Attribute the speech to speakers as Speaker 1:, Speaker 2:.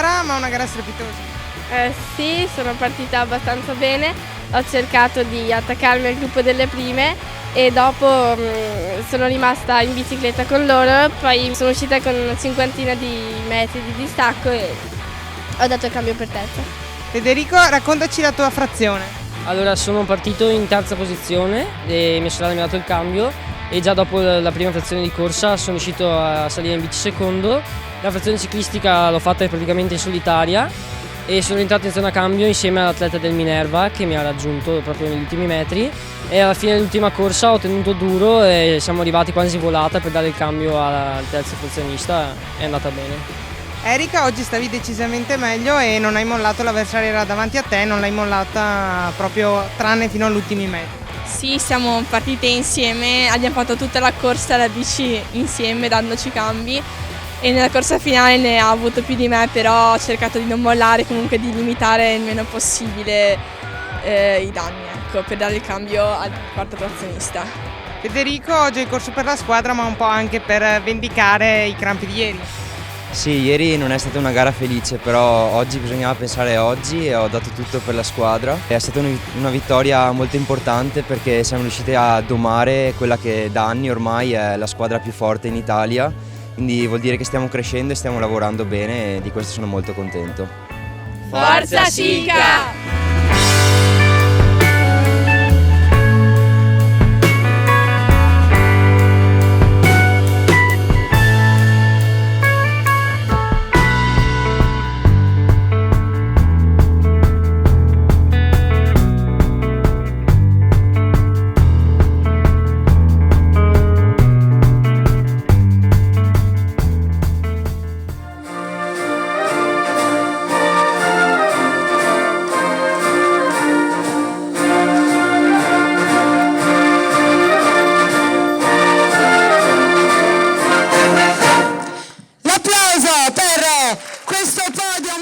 Speaker 1: gara, ma una gara strepitosa.
Speaker 2: Sì, sono partita abbastanza bene, ho cercato di attaccarmi al gruppo delle prime e dopo sono rimasta in bicicletta con loro, poi sono uscita con una cinquantina di metri di distacco e ho dato il cambio per terza.
Speaker 1: Federico, raccontaci la tua frazione.
Speaker 3: Allora, sono partito in terza posizione e mia sorella mi ha dato il cambio e già dopo la prima frazione di corsa sono riuscito a salire in bici secondo. La frazione ciclistica l'ho fatta praticamente in solitaria e sono entrato in zona cambio insieme all'atleta del Minerva che mi ha raggiunto proprio negli ultimi metri e alla fine dell'ultima corsa ho tenuto duro e siamo arrivati quasi volata per dare il cambio al terzo frazionista, è andata bene.
Speaker 1: Erika, oggi stavi decisamente meglio e non hai mollato, l'avversario era davanti a te, non l'hai mollata proprio tranne fino agli ultimi metri.
Speaker 4: Sì, siamo partite insieme, abbiamo fatto tutta la corsa alla bici insieme dandoci cambi e nella corsa finale ne ha avuto più di me, però ho cercato di non mollare, comunque di limitare il meno possibile i danni, ecco, per dare il cambio al quarto frazionista.
Speaker 1: Federico, oggi hai corso per la squadra ma un po' anche per vendicare i crampi di ieri.
Speaker 5: Sì, ieri non è stata una gara felice, però oggi bisognava pensare a oggi e ho dato tutto per la squadra. È stata una vittoria molto importante perché siamo riusciti a domare quella che da anni ormai è la squadra più forte in Italia, quindi vuol dire che stiamo crescendo e stiamo lavorando bene e di questo sono molto contento.
Speaker 4: Forza Sica!
Speaker 6: Per questo podio